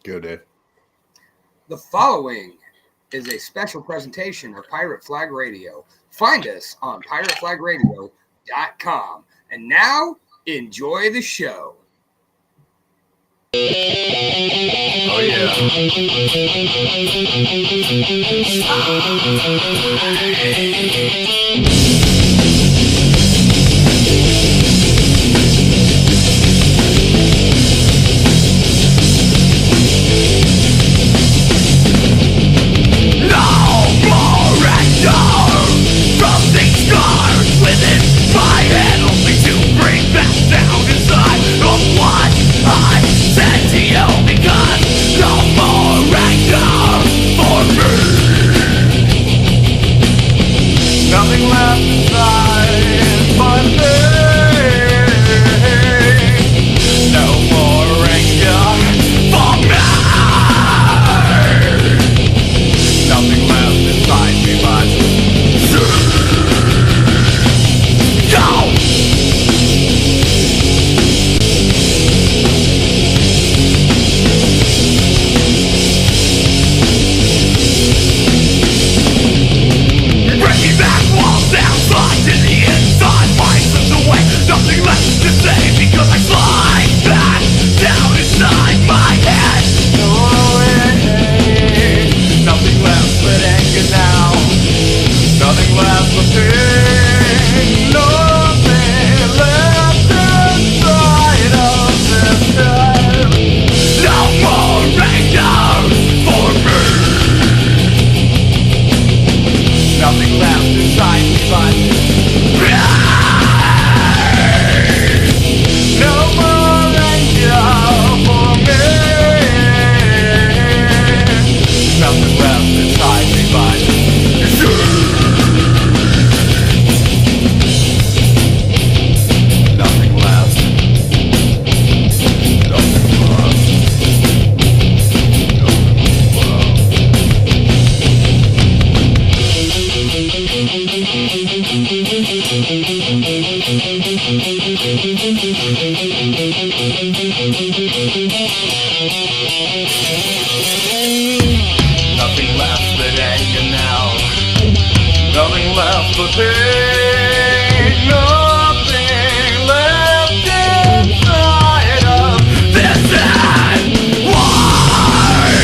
Go, Dave. The following is a special presentation of Pirate Flag Radio. Find us on pirateflagradio.com. And now, enjoy the show. Oh, yeah. Something scars within my head, only to bring back down inside of what I said to you, because no more anger for me. Nothing left inside but pain. No more anger for me. Nothing left inside me but nothing left to say because I slide back down inside my head. Nothing left but anger now. Nothing left but pain. Nothing left inside of this head. No more anger for me. Nothing left inside me but no more anger for me. Nothing left inside me but nothing left. Nothing left. Nothing left but anger now. Nothing left but pain. Nothing left inside of this head. Why?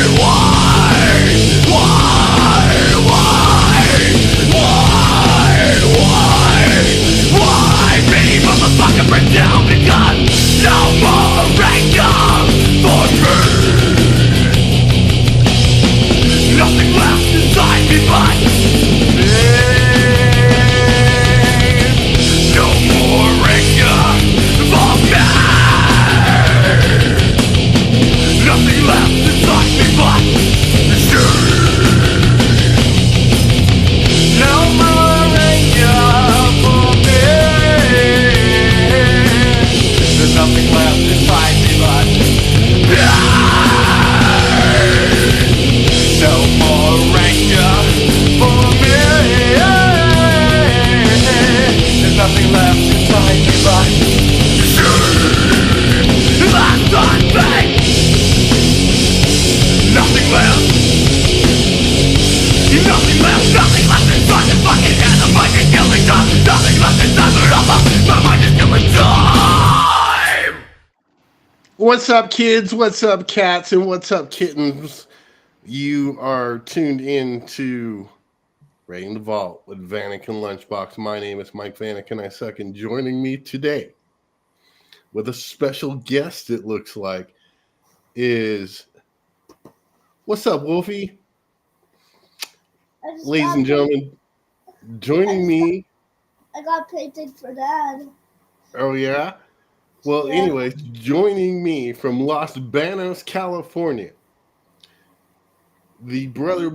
Me, motherfucker, break down because no more anger for me. Nothing left inside me but pain. No more anger for me. Nothing left inside me but no more anger for me. There's nothing left inside me but no more anger for me. There's nothing left inside me but that's on me. Nothing left. Nothing left inside the fucking head. I'm fucking killing time. Nothing left inside my mind is killing time. What's up, kids? What's up, cats? And what's up, kittens? You are tuned in to Raiding the Vault with Vanek and Lunchbox. My name is Mike Vanek, and I suck. And joining me today with a special guest, it looks like, is... What's up, Wolfie? Ladies and gentlemen, joining me... I got painted for Dad. Oh, yeah? Well, Yeah. anyways, joining me from Los Banos, California, the brother,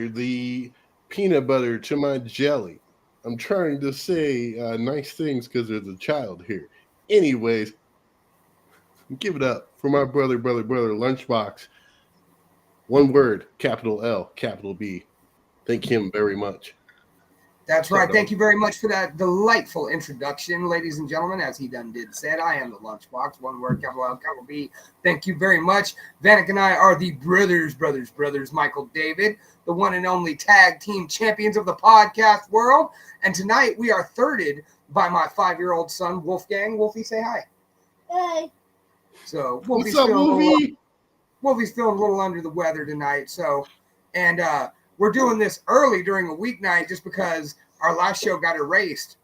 the peanut butter to my jelly. I'm trying to say nice things because there's a child here. Anyways, give it up for my brother, Lunchbox. One word, capital L, capital B. Thank him very much. That's right. Thank you very much for that delightful introduction, ladies and gentlemen. As he done did said, I am the Lunchbox. One word, capital L, capital B. Thank you very much. Vanek and I are the brothers, Michael David, the one and only tag team champions of the podcast world. And tonight we are thirded by my 5-year-old son, Wolfgang. Wolfie, say hi. Hey. So What's up, Wolfie? Wolfie's feeling a little under the weather tonight. So, and we're doing this early during a weeknight just because our last show got erased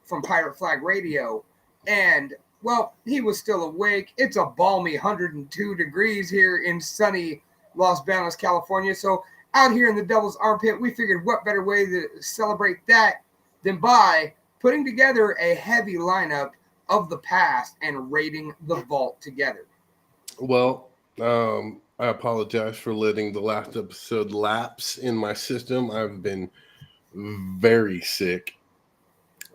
from Pirate Flag Radio. And, well, he was still awake. It's a balmy 102 degrees here in sunny Los Banos, California. So out here in the Devil's Armpit, we figured what better way to celebrate that than by putting together a heavy lineup of the past and raiding the vault together. Well, I apologize for letting the last episode lapse in my system. I've been very sick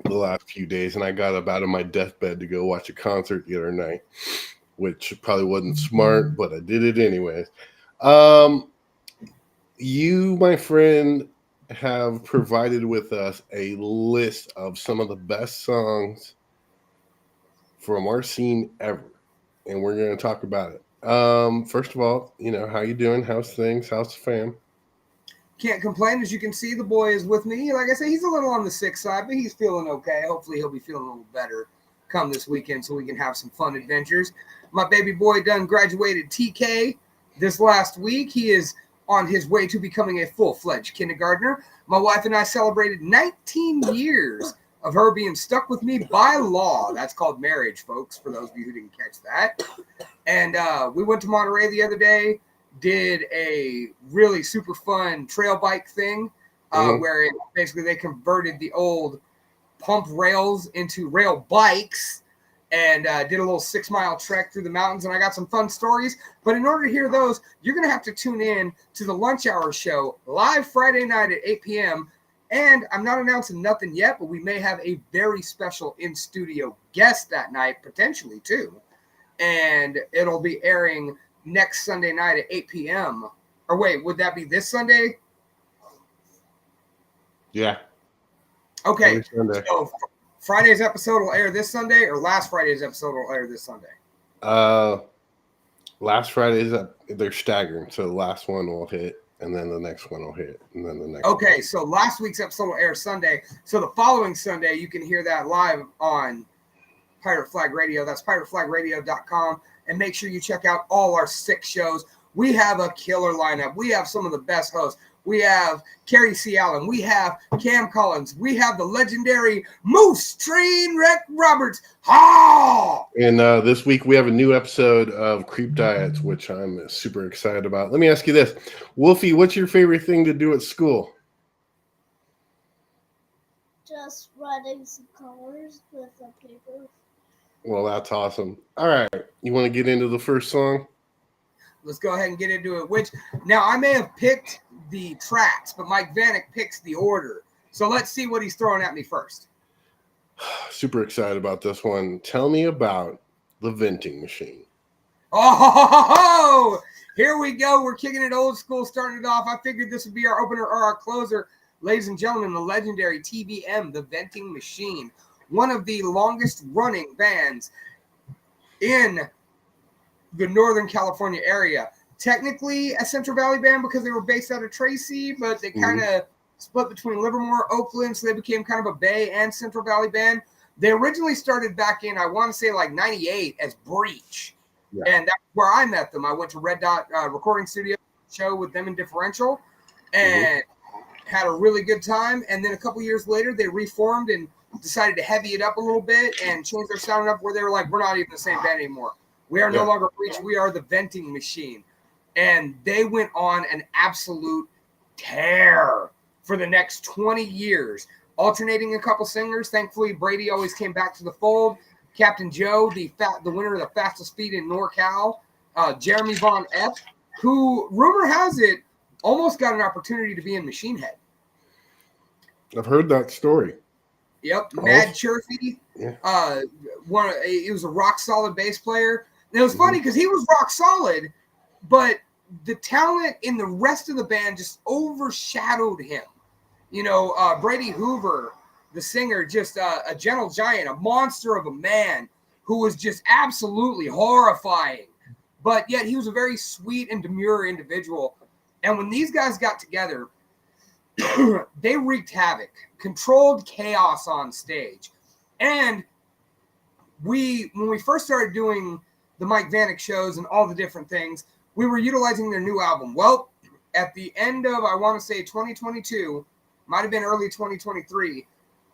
the last few days, and I got up out of my deathbed to go watch a concert the other night, which probably wasn't smart, but I did it anyways. You, my friend, have provided with us a list of some of the best songs from our scene ever, and we're going to talk about it. First of all, how you doing? How's things? How's the fam? Can't complain. As you can see, the boy is with me. Like I say, he's a little on the sick side, but he's feeling okay. Hopefully he'll be feeling a little better come this weekend so we can have some fun adventures. My baby boy done graduated TK this last week. He is on his way to becoming a full-fledged kindergartner. My wife and I celebrated 19 years of her being stuck with me by law. That's called marriage, folks, for those of you who didn't catch that. And we went to Monterey the other day, did a really super fun trail bike thing where basically they converted the old pump rails into rail bikes and did a little 6-mile trek through the mountains. And I got some fun stories. But in order to hear those, you're going to have to tune in to the Lunch Hour Show live Friday night at 8 p.m. And I'm not announcing nothing yet, but we may have a very special in-studio guest that night, potentially too. And it'll be airing next Sunday night at 8 p.m. Or wait, would that be this Sunday? Yeah. Okay. So Friday's episode will air this Sunday, or last Friday's episode will air this Sunday? Last Friday's they're staggering. So the last one will hit, and then the next one will hit, and then the next Okay, one. so last week's episode will air Sunday. So the following Sunday, you can hear that live on Pirate Flag Radio. That's pirateflagradio.com. And make sure you check out all our 6 shows. We have a killer lineup. We have some of the best hosts. We have Carrie C. Allen. We have Cam Collins. We have the legendary Moose Trainwreck Roberts. Ha! And this week we have a new episode of Creep Diets, which I'm super excited about. Let me ask you this. Wolfie, what's your favorite thing to do at school? Just writing some colors with a paper. Well, that's awesome. All right. You want to get into the first song? Let's go ahead and get into it. Which, now I may have picked the tracks, but Mike Vanek picks the order. So let's see what he's throwing at me first. Super excited about this one. Tell me about the vending machine. Oh, here we go. We're kicking it old school, starting it off. I figured this would be our opener or our closer. Ladies and gentlemen, the legendary TVM, the Venting Machine. One of the longest running bands in the Northern California area. Technically a Central Valley band because they were based out of Tracy, but they kind of split between Livermore, Oakland, so they became kind of a Bay and Central Valley band. They originally started back in, I want to say like 98 as Breach. Yeah. And that's where I met them. I went to Red Dot recording studio show with them in Differential and had a really good time. And then a couple years later, they reformed and decided to heavy it up a little bit and change their sound up where they were like, we're not even the same band anymore. We are no longer Breach. We are the Venting Machine. And they went on an absolute tear for the next 20 years, alternating a couple singers. Thankfully, Brady always came back to the fold. Captain Joe, the winner of the fastest speed in NorCal. Jeremy Von Epp, who, rumor has it, almost got an opportunity to be in Machine Head. I've heard that story. Yep, Mad Churfy. Yeah. He was a rock solid bass player. And it was funny because he was rock solid, but the talent in the rest of the band just overshadowed him. Brady Hoover, the singer, just a gentle giant, a monster of a man who was just absolutely horrifying. But yet he was a very sweet and demure individual. And when these guys got together, they wreaked havoc, controlled chaos on stage. And when we first started doing the Mike Vanek shows and all the different things, we were utilizing their new album. Well, at the end of, I want to say 2022, might have been early 2023,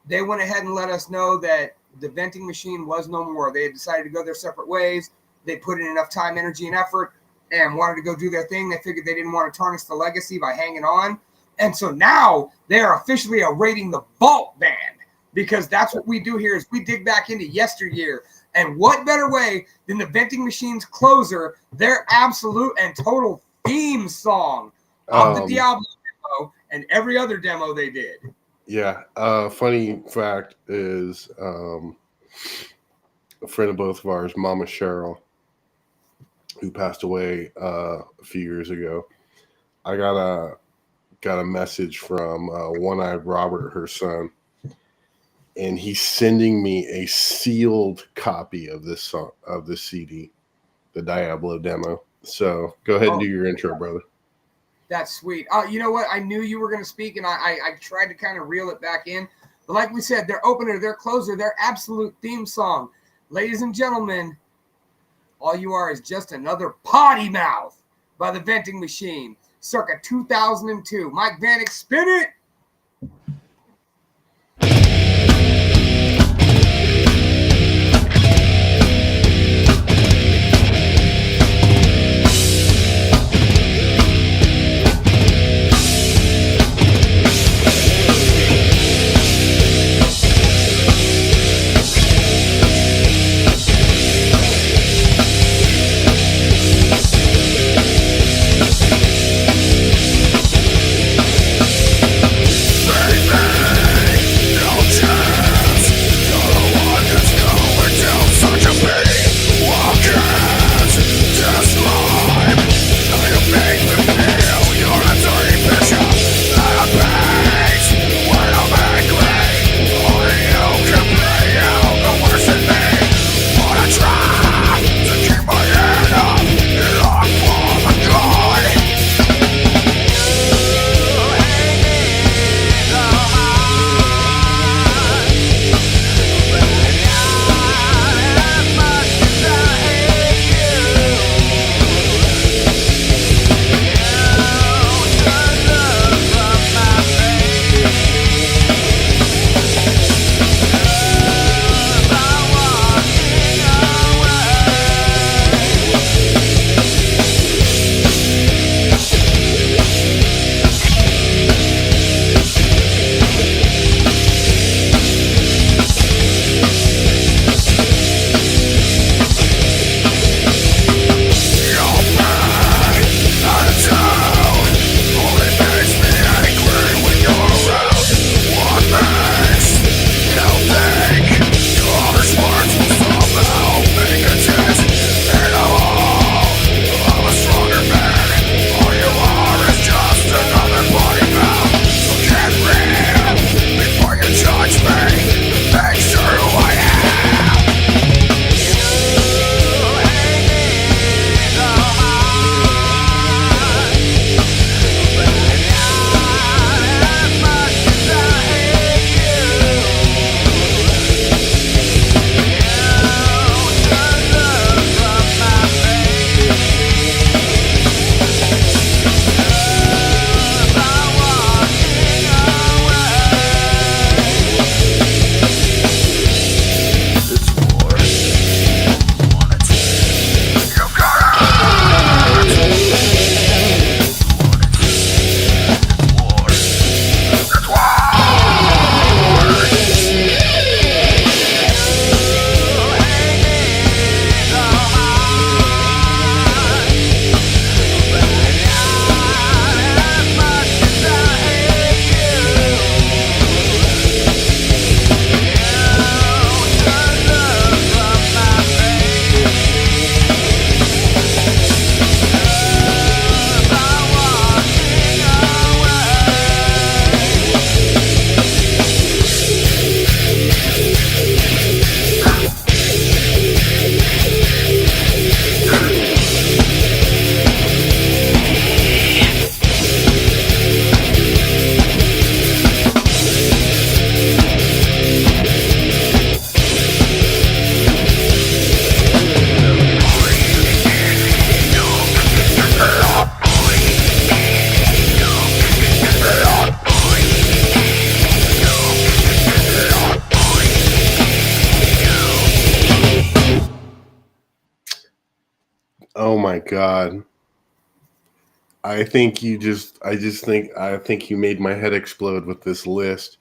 they went ahead and let us know that the Venting Machine was no more. They had decided to go their separate ways. They put in enough time, energy, and effort and wanted to go do their thing. They figured they didn't want to tarnish the legacy by hanging on. And so now they are officially a Raiding the Vault band, because that's what we do here is we dig back into yesteryear. And what better way than the Venting Machine's closer, their absolute and total theme song of the Diablo demo and every other demo they did. Yeah. Funny fact is a friend of both of ours, Mama Cheryl, who passed away a few years ago. I got a message from One-Eyed Robert, her son, and he's sending me a sealed copy of this song, of this CD, the Diablo demo. So go ahead and do your intro, brother. That's sweet. You know what? I knew you were going to speak, and I tried to kind of reel it back in. But like we said, their opener, their closer, their absolute theme song. Ladies and gentlemen, All You Are Is Just Another Potty Mouth by the Venting Machine, circa 2002. Mike Vanek, spin it! Oh my god. I think you I think you made my head explode with this list.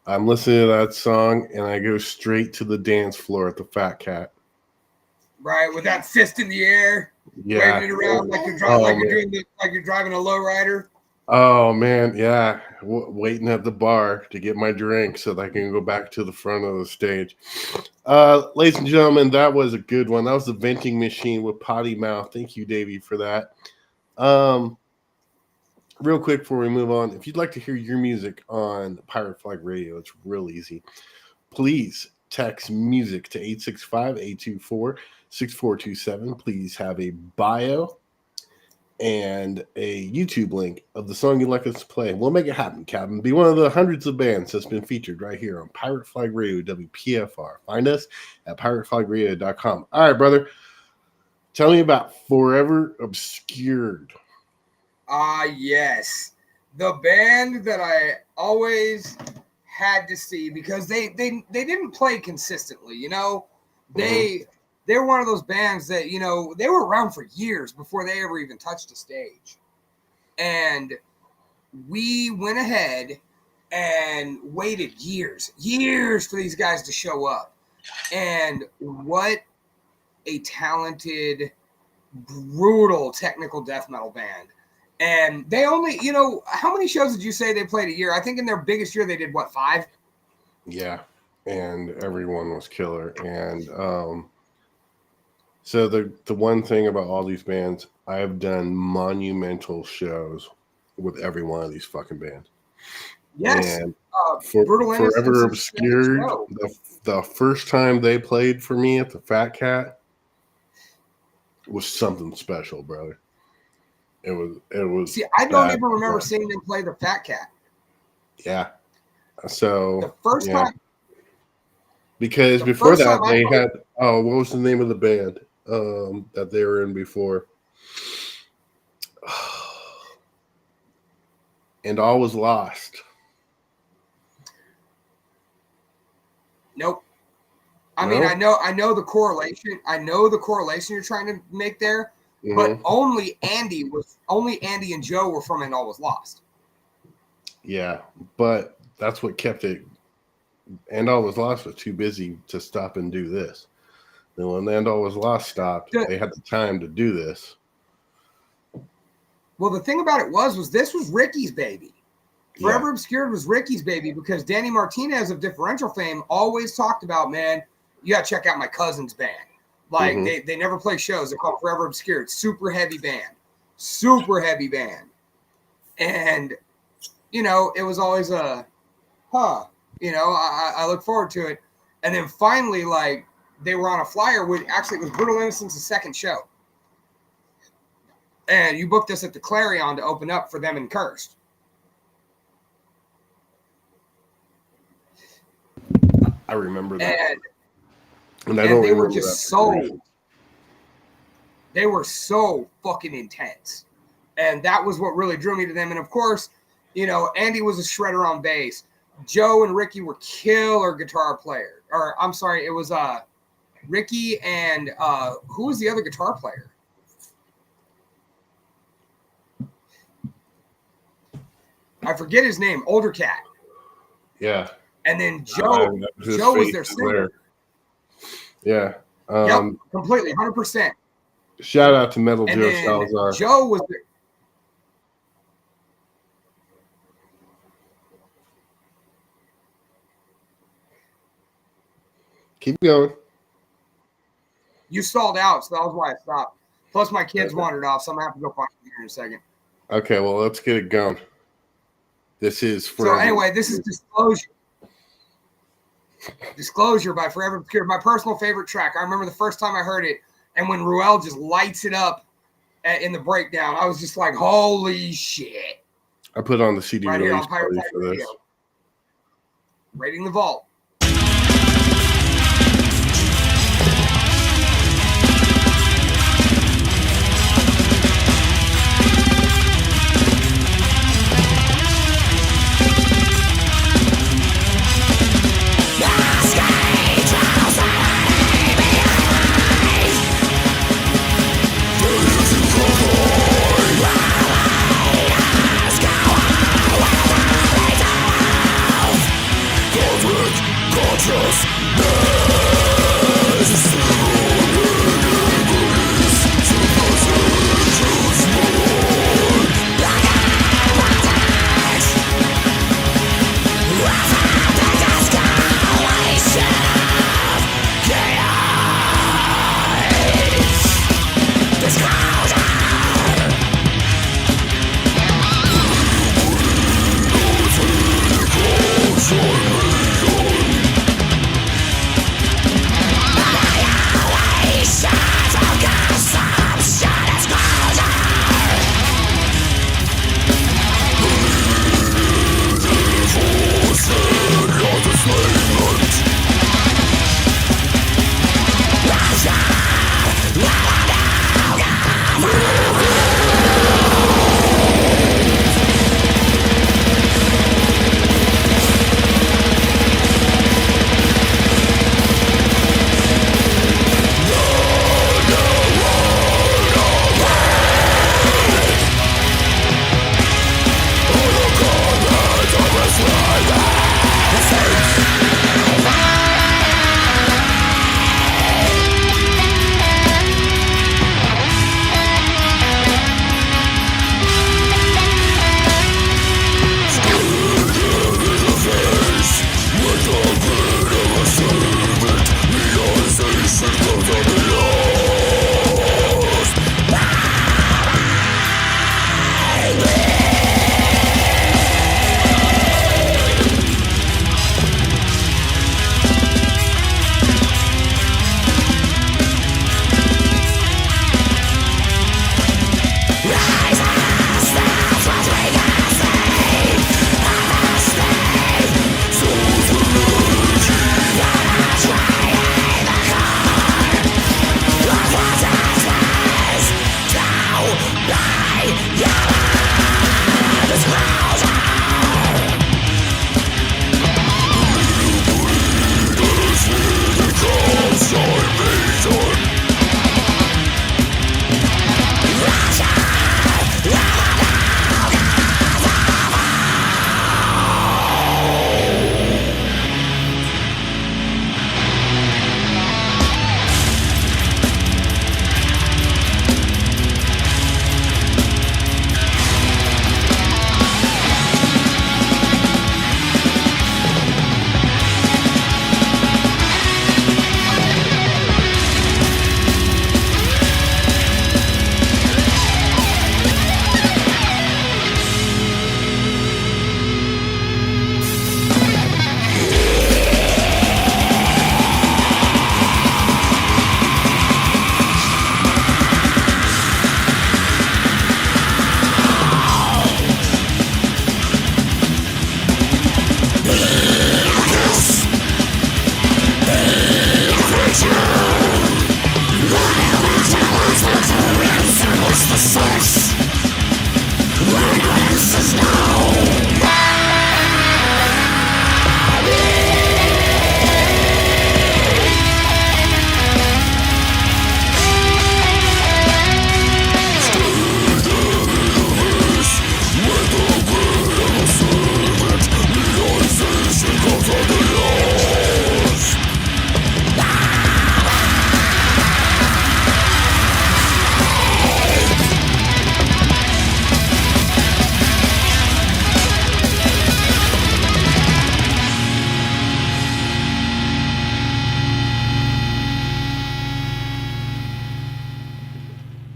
I'm listening to that song and I go straight to the dance floor at the Fat Cat. Right, with that fist in the air, Yeah. waving it around like you're Oh, driving, like you're driving a lowrider. Oh man, yeah. Waiting at the bar to get my drink so that I can go back to the front of the stage. Ladies and gentlemen, that was a good one. That was the Venting Machine with Potty Mouth. Thank you, Davey, for that. Real quick before we move on, if you'd like to hear your music on Pirate Flag Radio, it's real easy. Please text music to 865-824-6427. Please have a bio and a YouTube link of the song you'd like us to play. We'll make it happen, Captain. Be one of the hundreds of bands that's been featured right here on Pirate Flag Radio, WPFR. Find us at pirateflagradio.com. All right, brother. Tell me about Forever Obscured. Yes. The band that I always had to see because they didn't play consistently, you know. They're one of those bands that, you know, they were around for years before they ever even touched a stage. And we went ahead and waited years for these guys to show up. And what a talented, brutal technical death metal band. And they only, you know, how many shows did you say they played a year? I think in their biggest year they did, what, 5? Yeah, and everyone was killer. And so the one thing about all these bands, I've done monumental shows with every one of these fucking bands. Yes. And Brutal Forever Obscured, the first time they played for me at the Fat Cat was something special, brother. It was. See, I don't even remember seeing them play the Fat Cat. Yeah. So the first time, because before that they had what was the name of the band that they were in before? And All Was Lost. Nope. I mean, I know the correlation. I know the correlation you're trying to make there. But only Andy and Joe were from And All Was Lost. Yeah, but that's what kept it. And All Was Lost was too busy to stop and do this. Then when And All Was Lost stopped, they had the time to do this. Well, the thing about it was this was Ricky's baby. Forever Obscured was Ricky's baby because Danny Martinez of Differential fame always talked about, man, you got to check out my cousin's band. Like, they never play shows. They're called Forever Obscured. Super heavy band. And, you know, it was always you know, I look forward to it. And then finally, like, they were on a flyer with, actually, it was Brutal Innocence's second show. And you booked us at the Clarion to open up for them and Cursed. I remember that. And they were just they were so fucking intense. And that was what really drew me to them. And of course, you know, Andy was a shredder on bass. Joe and Ricky were killer guitar players. Or I'm sorry, it was Ricky and who was the other guitar player? I forget his name, older cat. Yeah. And then Joe was their singer. Yeah. Yep, completely, 100%. Shout out to Metal And Joe then Salazar. Joe was there. Keep going. You stalled out, so that was why I stopped. Plus, my kids wandered off, so I'm going to have to go find them here in a second. Okay, well, let's get it going. This is So anyway, this is Disclosure. Disclosure by Forever Obscured, my personal favorite track. I remember the first time I heard it, and when Ruel just lights it up in the breakdown, I was just like, holy shit. I put on the CD right here release on Pirate party for this. Radio. Raiding the Vault. Through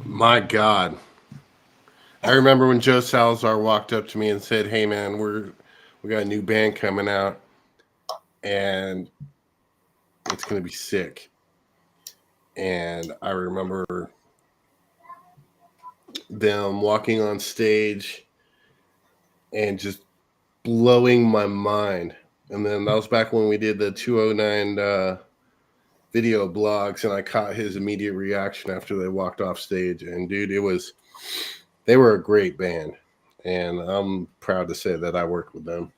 My God. I remember when Joe Salazar walked up to me and said, "Hey man, we got a new band coming out and it's gonna be sick." And I remember them walking on stage and just blowing my mind. And then that was back when we did the 209 video blogs, and I caught his immediate reaction after they walked off stage. And dude, they were a great band, and I'm proud to say that I worked with them.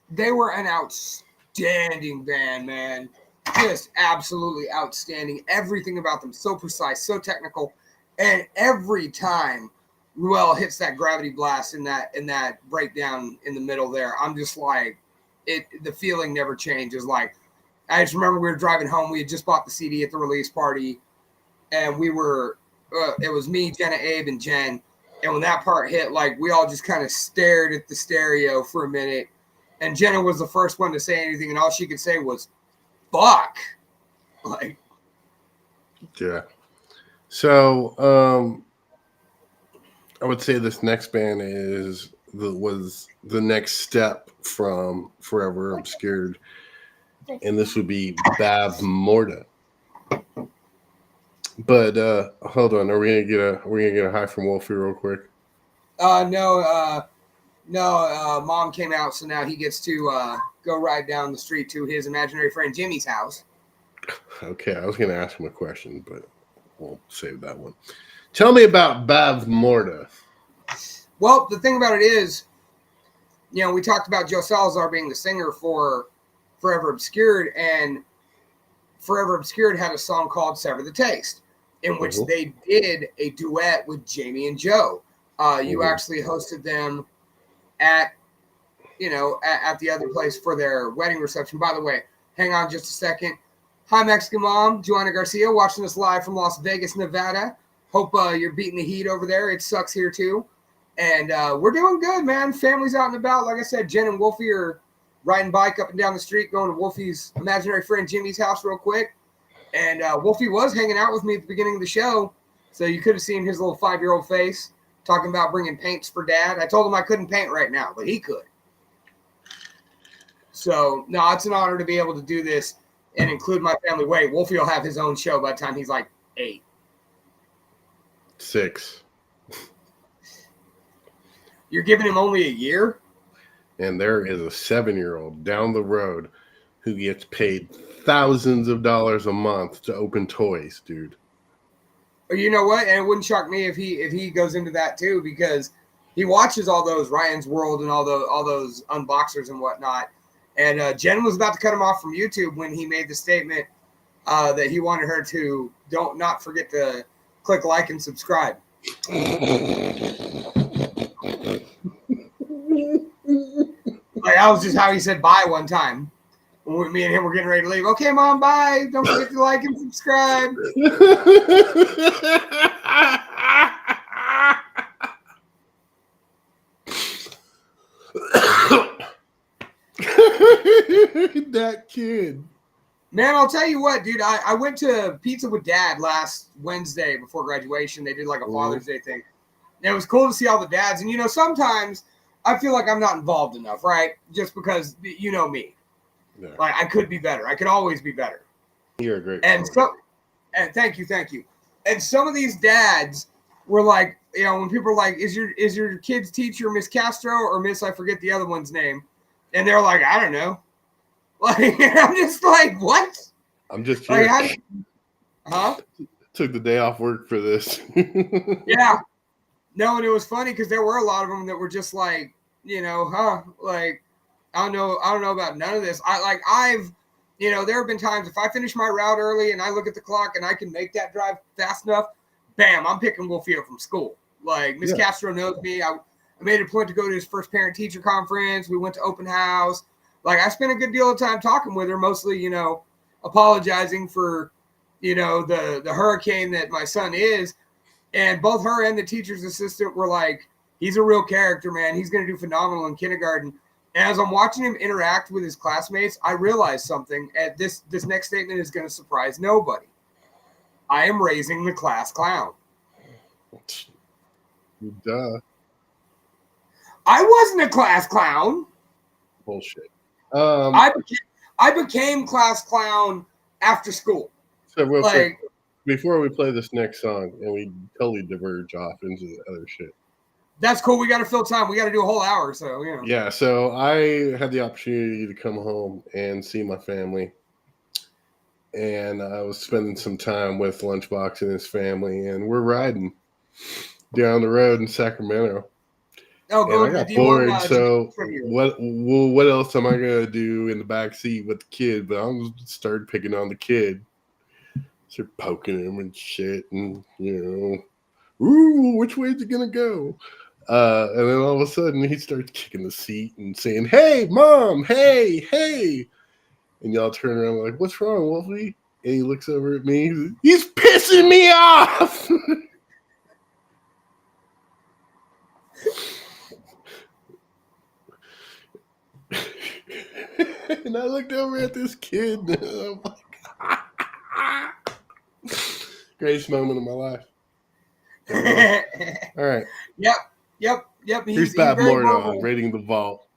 They were an outstanding band, man. Just absolutely outstanding. Everything about them so precise, so technical, and every time Ruel hits that gravity blast in that breakdown in the middle there, I'm just like, the feeling never changes. Like, I just remember we were driving home. We had just bought the CD at the release party, and we were it was me, Jenna, Abe, and Jen. And when that part hit, like, we all just kind of stared at the stereo for a minute. And Jenna was the first one to say anything, and all she could say was, "Fuck!" Like, yeah. So, I would say this next band was the next step from Forever Obscured, and this would be Bav Morda. But hold on, are we gonna get a hi from Wolfie real quick? No, Mom came out, so now he gets to go ride down the street to his imaginary friend Jimmy's house. Okay, I was gonna ask him a question, but we'll save that one. Tell me about Bav Morda. Well, the thing about it is, we talked about Joe Salazar being the singer for Forever Obscured, and Forever Obscured had a song called Sever the Taste, in which they did a duet with Jamie and Joe. You actually hosted them at the other place for their wedding reception. By the way, hang on just a second. Hi, Mexican Mom, Joanna Garcia, watching us live from Las Vegas, Nevada. Hope you're beating the heat over there. It sucks here too. And we're doing good, man. Family's out and about. Like I said, Jen and Wolfie are riding bike up and down the street, going to Wolfie's imaginary friend Jimmy's house real quick. And Wolfie was hanging out with me at the beginning of the show, so you could have seen his little 5-year-old face talking about bringing paints for Dad. I told him I couldn't paint right now, but he could. So, no, it's an honor to be able to do this and include my family. Wait, Wolfie will have his own show by the time he's like 8. 6. You're giving him only a year? And there is a 7-year-old down the road who gets paid thousands of dollars a month to open toys, dude. You know what? And it wouldn't shock me if he goes into that too, because he watches all those Ryan's World and all those unboxers and whatnot. And Jen was about to cut him off from YouTube when he made the statement that he wanted her to not forget to click like and subscribe. Like, that was just how he said bye one time. When me and him were getting ready to leave. Okay, Mom, bye. Don't forget to like and subscribe. That kid. Man, I'll tell you what, dude. I went to Pizza with Dad last Wednesday before graduation. They did like a Father's Day thing. And it was cool to see all the dads. And, sometimes I feel like I'm not involved enough, right? Just because, you know me. Yeah. Like, I could be better. I could always be better. You're a great and thank you. And some of these dads were like, when people are like, is your kid's teacher Miss Castro or Miss, I forget the other one's name? And they're like, I don't know. Like, I'm just like, what? I'm just here. Huh? took the day off work for this. Yeah. No, and it was funny because there were a lot of them that were just like, like, I don't know about none of this. There have been times if I finish my route early and I look at the clock and I can make that drive fast enough, bam, I'm picking Wpfr from school. Like Miss Castro knows me. I made it a point to go to his first parent-teacher conference. We went to open house. Like I spent a good deal of time talking with her, mostly, apologizing for, the hurricane that my son is. And both her and the teacher's assistant were like, he's a real character, man. He's going to do phenomenal in kindergarten. And as I'm watching him interact with his classmates, I realized something. And this next statement is going to surprise nobody. I am raising the class clown. Duh. I wasn't a class clown. Bullshit. I became class clown after school. So real quick, before we play this next song, and we totally diverge off into the other shit. That's cool. We got to fill time. We got to do a whole hour. So, Yeah, so I had the opportunity to come home and see my family. And I was spending some time with Lunchbox and his family, and we're riding down the road in Sacramento. Oh, go and I got bored, so what else am I going to do in the back seat with the kid? But I started picking on the kid. Started poking him and shit, and ooh, which way is it gonna go? And then all of a sudden he starts kicking the seat and saying, "Hey, mom, hey!" And y'all turn around like, "What's wrong, Wolfie?" And he looks over at me. He's pissing me off. And I looked over at this kid. And I'm like, greatest moment of my life. All right. Yep. Here's Bob Morton on Raiding the Vault.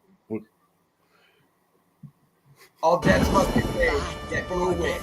All debts must be paid. Get to a witch.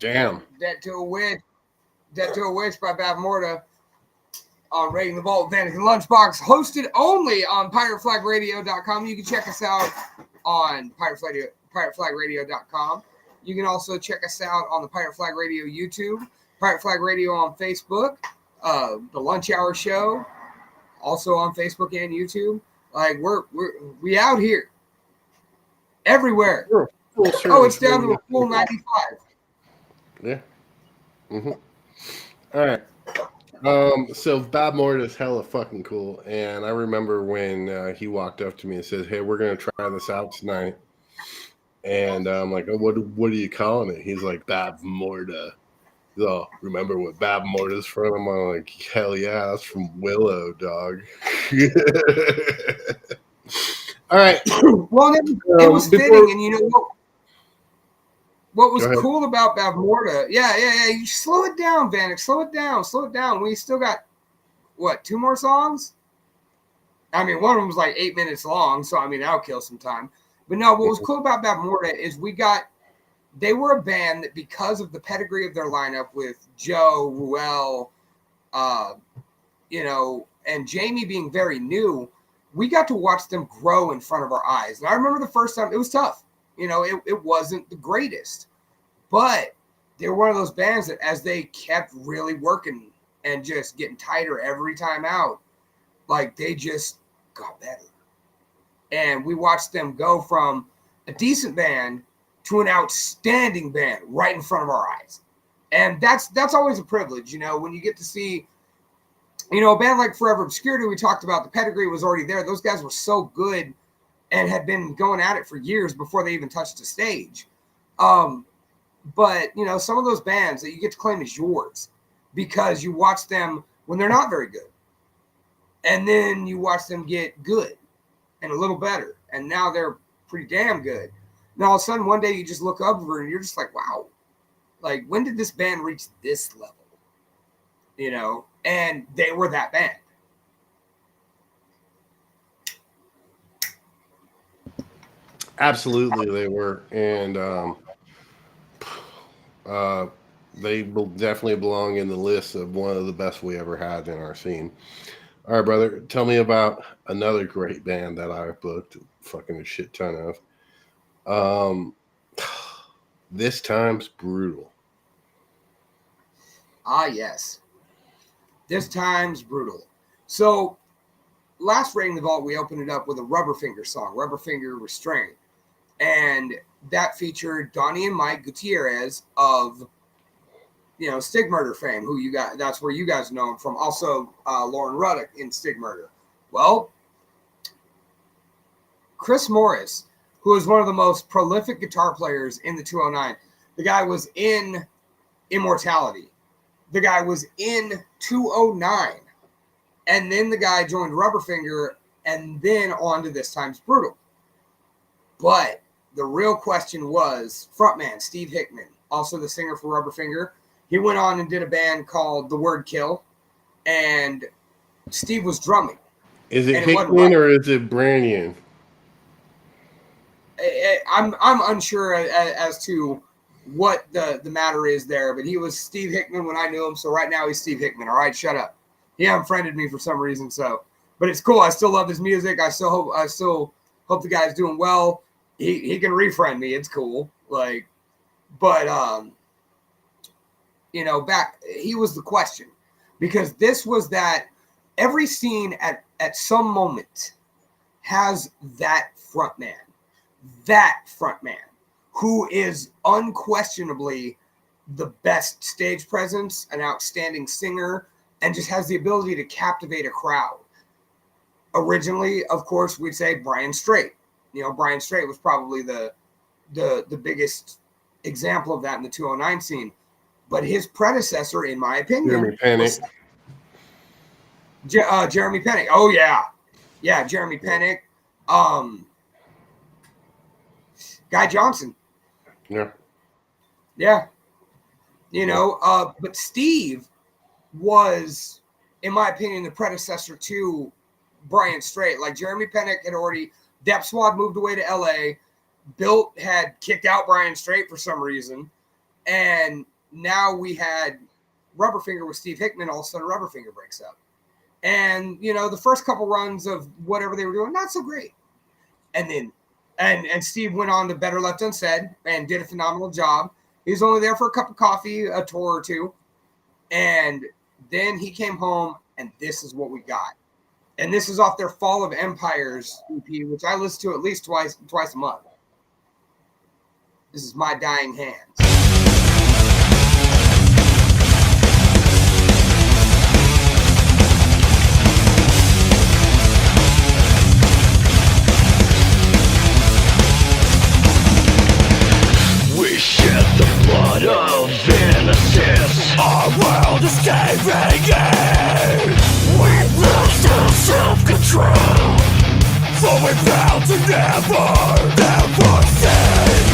Damn. That to a witch. Dead to a Wish by Bab Morta on Raiding the Vault, Vanic and Lunchbox, hosted only on pirateflagradio.com. You can check us out on pirateflagradio.com. You can also check us out on the Pirate Flag Radio YouTube, Pirate Flag Radio on Facebook, the Lunch Hour Show, also on Facebook and YouTube. Like we out here everywhere. Oh, it's down to a full 95. Yeah. Mm-hmm. All right. So Bob Morta is hella fucking cool, and I remember when he walked up to me and said, "Hey, we're gonna try this out tonight." And I'm like, "Oh, what are you calling it?" He's like, "Bob Morta." He's all, "Remember what Bob Morta's from?" I'm like, "Hell yeah, that's from Willow, dog." All right. Well, it was fitting, and you know what was cool about Bob Morta? Yeah. You slow it down, Vanek. Slow it down. We still got, what, 2 more songs? I mean, one of them was like 8 minutes long, so I mean, that'll kill some time. But no, what was cool about Bob Morta is they were a band that, because of the pedigree of their lineup with Joe, Ruel, and Jamie being very new, we got to watch them grow in front of our eyes. And I remember the first time, it was tough. It wasn't the greatest, but they were one of those bands that, as they kept really working and just getting tighter every time out, like, they just got better. And we watched them go from a decent band to an outstanding band right in front of our eyes. And that's always a privilege, when you get to see, a band like Forever Obscurity. We talked about the pedigree was already there. Those guys were so good and had been going at it for years before they even touched the stage. But, some of those bands that you get to claim as yours because you watch them when they're not very good. And then you watch them get good and a little better. And now they're pretty damn good. And all of a sudden, one day you just look over and you're just like, wow, like, when did this band reach this level? And they were that band. Absolutely, they were. And they will definitely belong in the list of one of the best we ever had in our scene. All right, brother, tell me about another great band that I've booked fucking a shit ton of. This Time's Brutal. Ah, yes. This Time's Brutal. So, last Raiding the Vault, we opened it up with a Rubberfinger song, Rubberfinger Restraint. And that featured Donnie and Mike Gutierrez of, Stig Murder fame, that's where you guys know him from. Also, Lauren Ruddock in Stig Murder. Well, Chris Morris, who is one of the most prolific guitar players in the 209. The guy was in Immortality. The guy was in 209. And then the guy joined Rubberfinger, and then on to This Time's Brutal. But the real question was frontman Steve Hickman, also the singer for Rubberfinger. He went on and did a band called The Word Kill, and Steve was drumming. Is it Hickman or is it Brannian? I'm unsure as to what the matter is there, but he was Steve Hickman when I knew him, so right now he's Steve Hickman. All right, shut up. He unfriended me for some reason, but it's cool. I still love his music. I still hope the guy's doing well. He can refriend me. It's cool. But he was the question, because this was that every scene at some moment has that frontman who is unquestionably the best stage presence, an outstanding singer, and just has the ability to captivate a crowd. Originally, of course, we'd say Brian Strait. Brian Strait was probably the biggest example of that in the 209 scene. But his predecessor, in my opinion, Jeremy Pennick. Oh, yeah. Yeah, Jeremy Pennick. Guy Johnson. Yeah. Yeah. But Steve was, in my opinion, the predecessor to Brian Strait. Like, Jeremy Pennick had already, Dep Swad moved away to LA. Built had kicked out Brian Strait for some reason. And now we had Rubberfinger with Steve Hickman, all of a sudden Rubberfinger breaks up. And, you know, the first couple runs of whatever they were doing, not so great. And then, and Steve went on to Better Left Unsaid and did a phenomenal job. He was only there for a cup of coffee, a tour or two. And then he came home, and this is what we got. And this is off their Fall of Empires EP, which I listen to at least twice a month. This is My Dying Hands. We shed the blood of innocence. Our world is caving in. We've lost our self-control, for we vowed to never see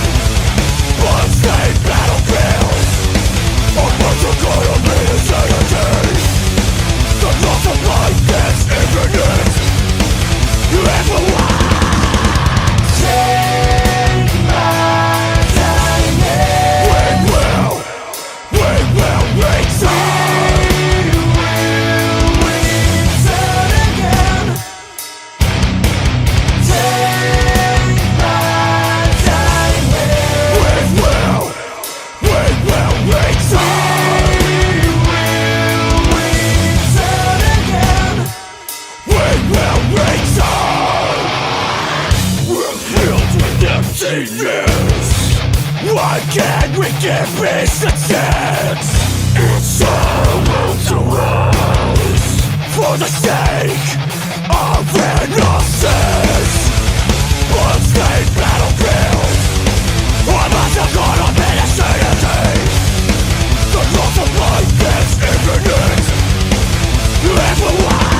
blood-stained battlefields. Our words are gonna be insanity. The loss of life is imminent. Everlasting. Why can't we give peace a chance? It's all to us for the sake of innocence. Blood-stained battlefield, our minds are gonna be insanity. The loss of life is imminent. Everlasting.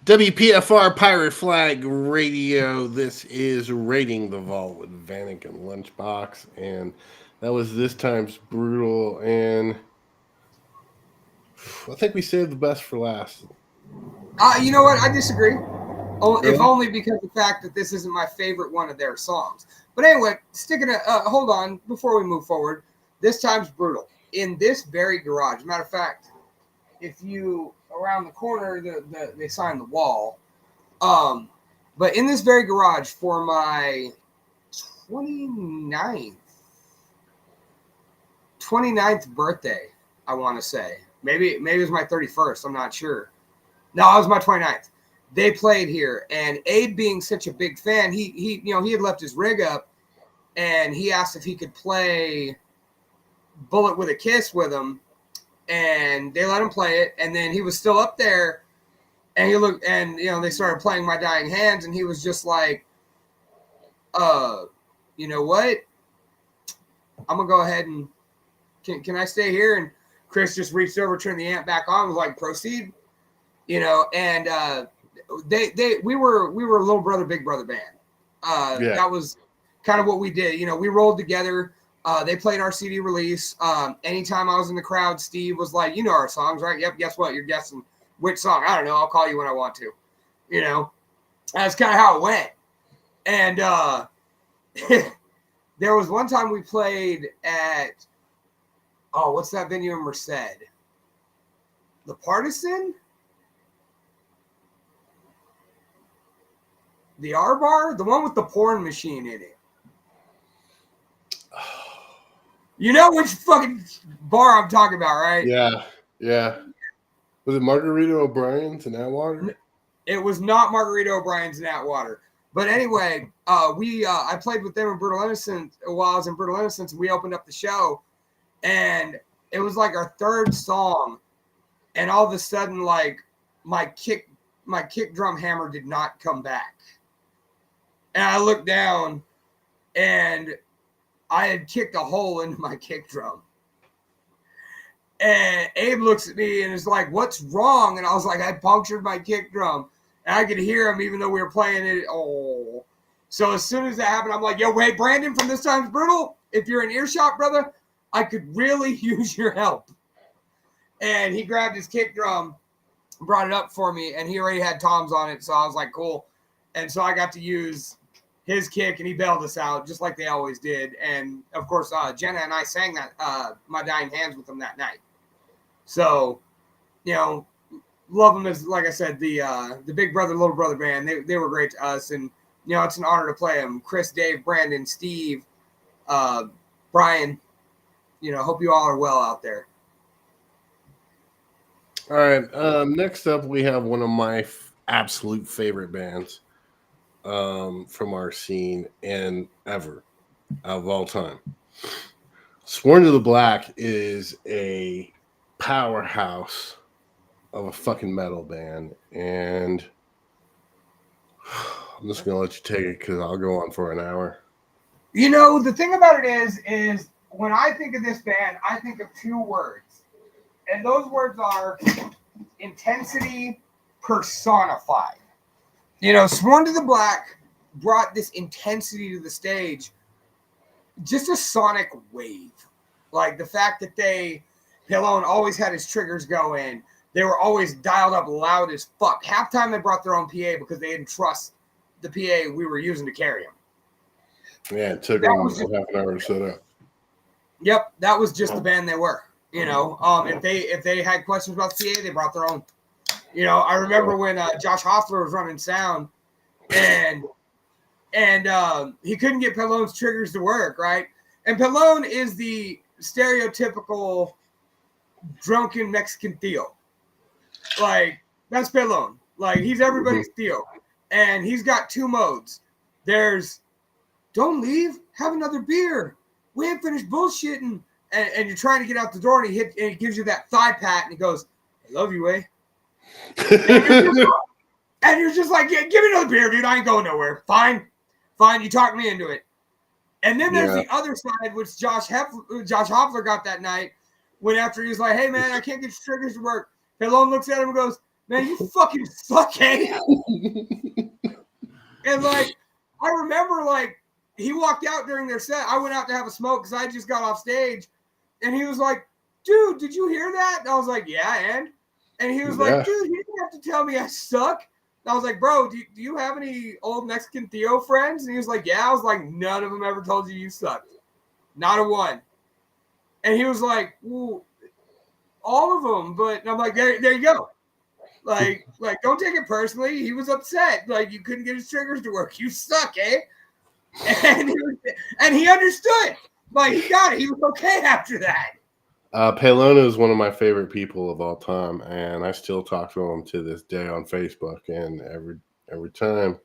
WPFR Pirate Flag Radio. This is Raiding the Vault with Vanek and Lunchbox, and that was this time's Brutal. And I think we saved the best for last. You know what? I disagree. Really? If only because of the fact that this isn't my favorite one of their songs. But anyway, hold on before we move forward. This time's Brutal. In this very garage. Matter of fact, if you around the corner, they signed the wall. But in this very garage for my 29th birthday, I want to say. Maybe it was my 31st. I'm not sure. No, it was my 29th. They played here, and Abe, being such a big fan, he had left his rig up, and he asked if he could play Bullet with a Kiss with him and they let him play it. And then he was still up there, and he looked, and they started playing My Dying Hands, and he was just like, you know what? I'm gonna go ahead and can I stay here? And Chris just reached over, turned the amp back on, was like, proceed, and we were a little brother, big brother band. That was kind of what we did. We rolled together. They played our CD release. Anytime I was in the crowd, Steve was like, our songs, right? Yep. Guess what? You're guessing which song. I don't know. I'll call you when I want to. That's kind of how it went. And there was one time we played at, what's that venue in Merced? The Partisan? The R-Bar? The one with the porn machine in it. You know which fucking bar I'm talking about, right? Yeah. Was it Margarita O'Brien's in Atwater? It was not Margarita O'Brien's in Atwater. But anyway, I played with them in Brutal Innocence while I was in Brutal Innocence. We opened up the show, and it was like our third song, and all of a sudden, like my kick drum hammer did not come back. And I looked down, and I had kicked a hole into my kick drum. And Abe looks at me and is like, "What's wrong?" And I was like, "I punctured my kick drum." And I could hear him even though we were playing it. Oh. So as soon as that happened, I'm like, "Yo, hey, Brandon from This Time's Brutal, if you're in earshot, brother, I could really use your help." And he grabbed his kick drum, brought it up for me, and he already had toms on it. So I was like, cool. And so I got to use his kick, and he bailed us out just like they always did. And of course, Jenna and I sang that My Dying Hands with them that night. So, love them as, like I said, the big brother, little brother band. They were great to us, and it's an honor to play them. Chris, Dave, Brandon, Steve, Brian. Hope you all are well out there. All right. Next up, we have one of my absolute favorite bands from our scene and ever of all time. Sworn to the Black is a powerhouse of a fucking metal band, and I'm just gonna let you take it because I'll go on for an hour. The thing about it is when I think of this band, I think of two words, and those words are intensity personified. Sworn to the Black brought this intensity to the stage, just a sonic wave. Like the fact that Pillone always had his triggers going. They were always dialed up loud as fuck. Halftime they brought their own PA because they didn't trust the PA we were using to carry them. Yeah, it took them half an hour to set up. Yep, that was just the band they were. If they had questions about the PA, they brought their own. I remember when Josh Hoffler was running sound, and he couldn't get Pillone's triggers to work, right? And Pillone is the stereotypical drunken Mexican Theo. Like, that's Pillone. Like, he's everybody's Theo. And he's got two modes. There's, don't leave, have another beer. We ain't finished bullshitting. And you're trying to get out the door, and he gives you that thigh pat, and he goes, "I love you, eh?" and you're just like, give me another beer, dude. I ain't going nowhere. Fine. You talked me into it. And then there's the other side, which Josh Hoffler got that night, when after he was like, "Hey, man, I can't get your triggers to work." Pillone looks at him and goes, "Man, you fucking suck, eh?" And, like, I remember, like, he walked out during their set. I went out to have a smoke because I just got off stage. And he was like, "Dude, did you hear that?" And I was like, "Yeah, and he was like, "Dude, you didn't have to tell me I suck." And I was like, "Bro, do you have any old Mexican Theo friends?" And he was like, "Yeah." I was like, "None of them ever told you sucked. Not a one." And he was like, "Well, all of them." But I'm like, there you go. Like, don't take it personally. He was upset. Like, you couldn't get his triggers to work. You suck, eh? And he understood. Like, he got it. He was okay after that. Pillone is one of my favorite people of all time, and I still talk to him to this day on Facebook. And every time,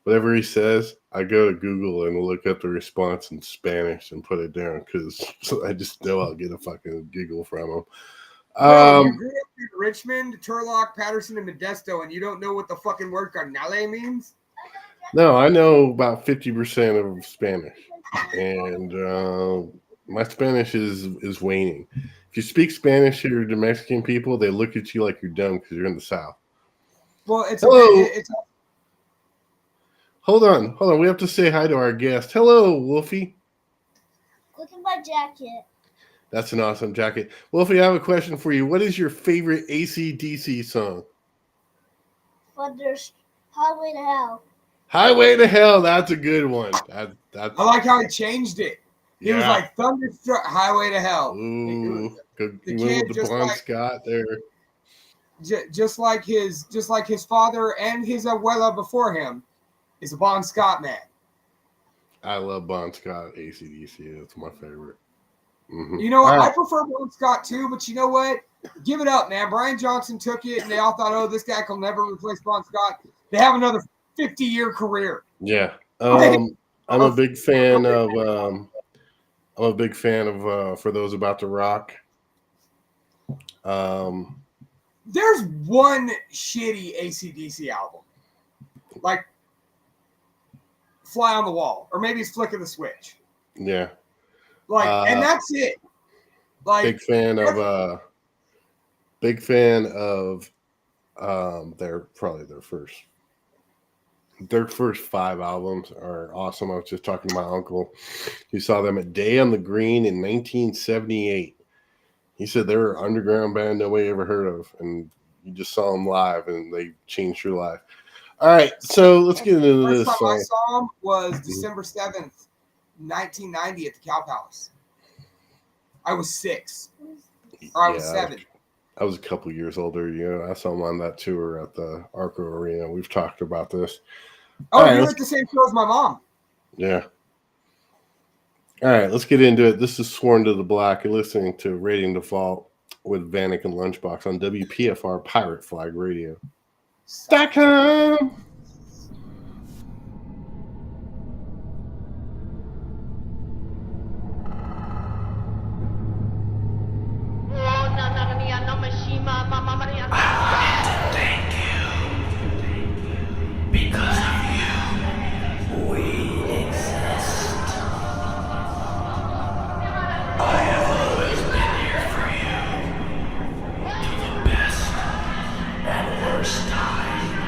whatever he says, I go to Google and look up the response in Spanish and put it down because I just know I'll get a fucking giggle from him. Bro, you Um, grew up in Richmond, Turlock, Patterson, and Modesto, and you don't know what the fucking word carnale means? no, I know about 50% of Spanish, and my Spanish is waning. If you speak Spanish here to Mexican people, they look at you like you're dumb because you're in the South. Well, it's Hello. it's Hold on. We have to say hi to our guest. Hello, Wolfie. Look at my jacket. That's an awesome jacket. Wolfie, I have a question for you. What is your favorite AC/DC song? Thunder's Highway to Hell. Highway to Hell. That's a good one. That's I like how he changed it. He was yeah. like Thunderstruck Highway to Hell. Ooh, good. The You kid went with the just Bon like- Scott there. Just like his father and his abuela before him is a Bon Scott man. I love Bon Scott AC/DC. That's my favorite. Mhm. You know what? All right. I prefer Bon Scott too, but you know what? Give it up, man. Brian Johnson took it, and they all thought, "Oh, this guy can never replace Bon Scott." They have another 50-year career. Yeah. I'm a big fan of. I'm a big fan of For Those About to Rock. There's one shitty AC/DC album, like Fly on the Wall, or maybe it's Flick of the Switch. Yeah. Like, and that's it. Like, Big fan of their first 5 albums are awesome. I was just talking to my uncle. He saw them at Day on the Green in 1978. He said they were an underground band nobody ever heard of, and you just saw them live and they changed your life. All right, so let's get into first this time I song. saw him was December 7th, 1990 at the Cow Palace. I was 6. Or I was 7. I was a couple years older. I saw him on that tour at the Arco Arena. We've talked about this. Oh, All right, you were at the same show as my mom. Yeah. All right, let's get into it. This is Sworn to the Black. You're listening to Rating Default with Vanek and Lunchbox on WPFR Pirate Flag Radio. .com. Thank you. Because of you, we exist. I have always been here for you. Through the best and worst times.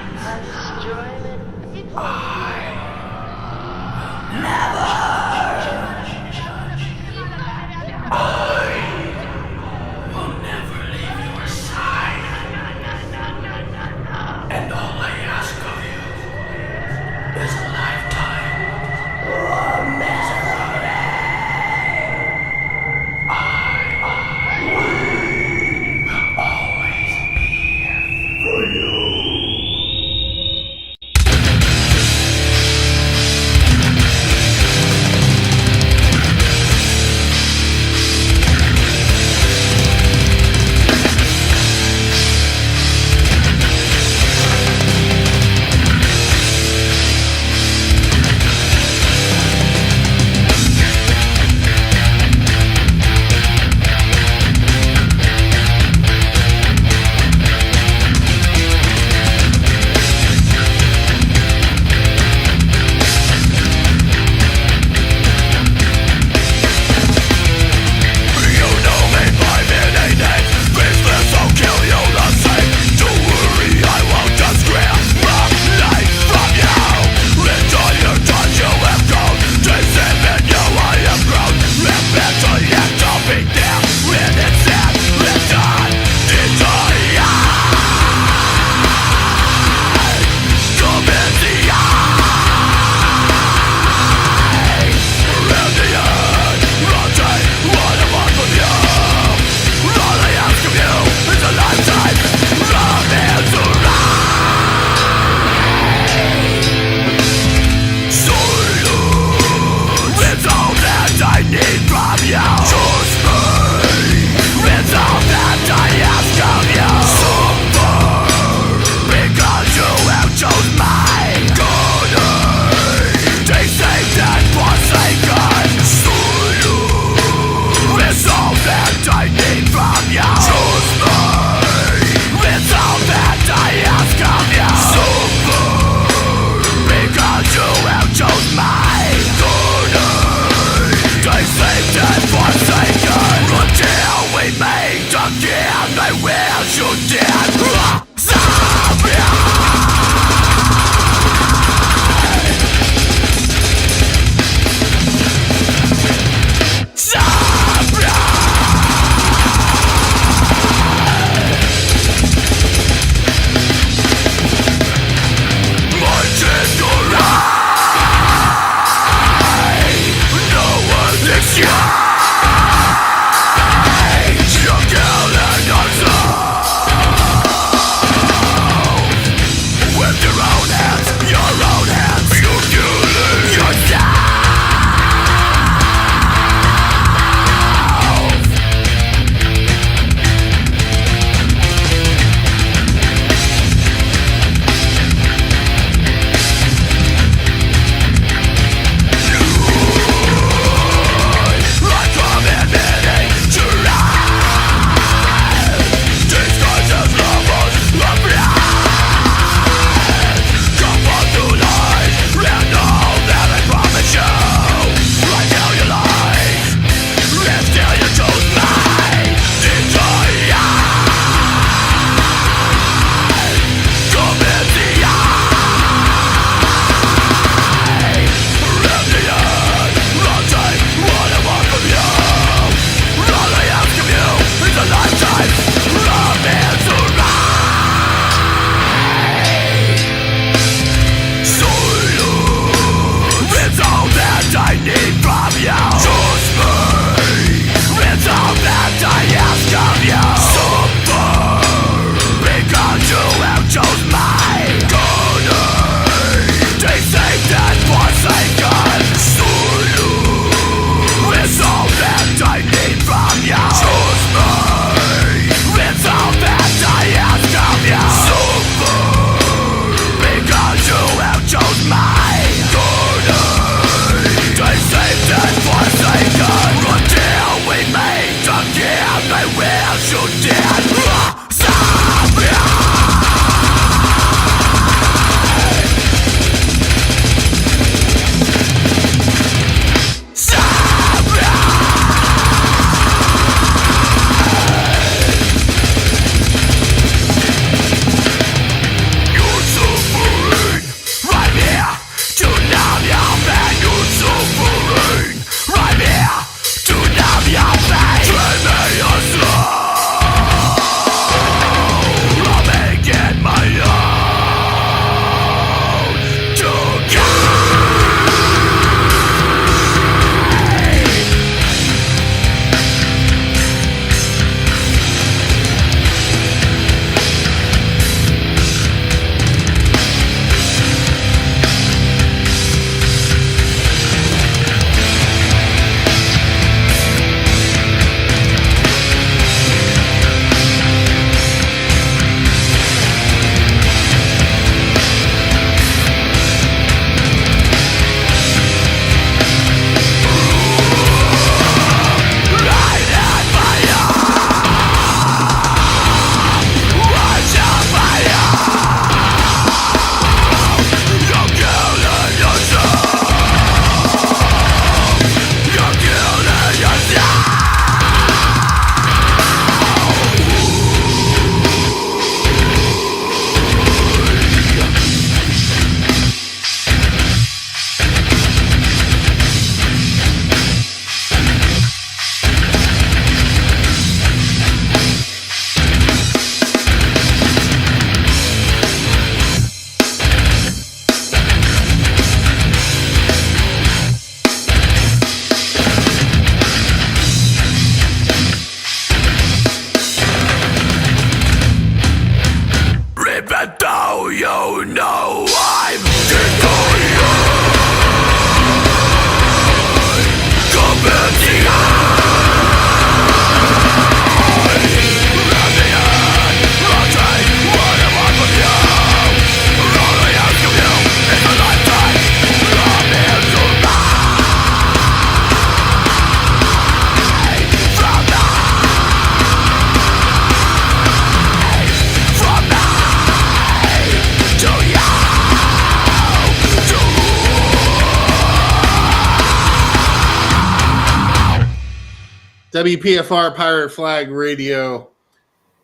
WPFR Pirate Flag Radio.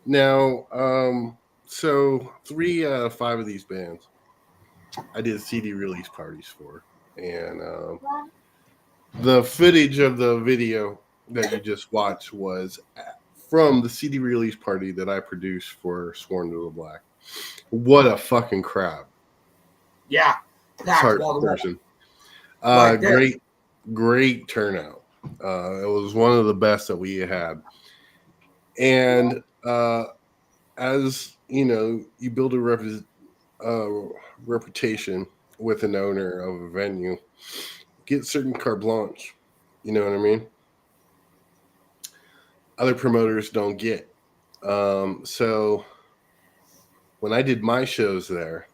Now, so 3 out of 5 of these bands I did CD release parties for, and What? the footage of the video that you just watched was from the CD release party that I produced for Sworn to the Black. What a fucking crowd! Yeah, packed Heart wall to wall. person. Like this. Great turnout. It was one of the best that we had. And as you know, you build a reputation with an owner of a venue, get certain carte blanche. You know what I mean? Other promoters don't get. So when I did my shows there,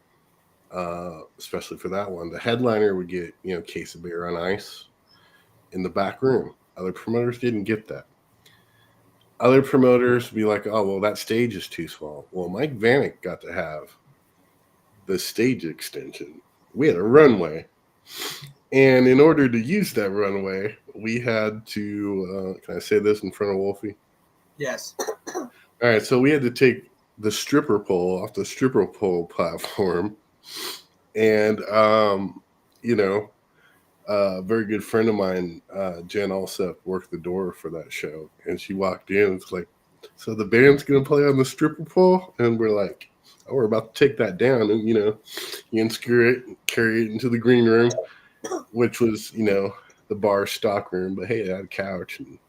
especially for that one, the headliner would get, a case of beer on ice in the back room. Other promoters didn't get that. Other promoters would be like, oh, well, that stage is too small. Well, Mike Vanek got to have the stage extension. We had a runway. And in order to use that runway, we had to, can I say this in front of Wolfie? Yes. All right, so we had to take the stripper pole off the stripper pole platform. And, a very good friend of mine, Jen Alsep, worked the door for that show. And she walked in and it's like, so the band's going to play on the stripper pole? And we're like, oh, we're about to take that down. And, you unscrew it and carry it into the green room, which was, the bar stock room. But hey, it had a couch. And,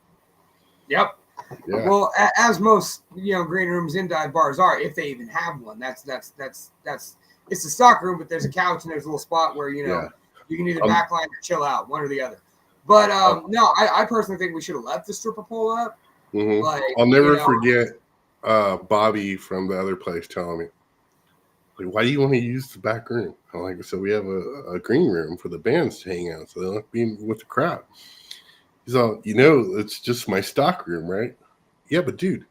Yep. yeah. Well, as most green rooms in dive bars are, if they even have one, that's it's the stock room, but there's a couch and there's a little spot where you can either backline or chill out, one or the other. But no, I personally think we should have left the stripper pole up. Mm-hmm. Like, I'll never forget Bobby from the other place telling me, like, why do you want to use the back room? I'm like, so we have a green room for the bands to hang out, so they don't be with the crowd. He's all, it's just my stock room, right? Yeah, but dude,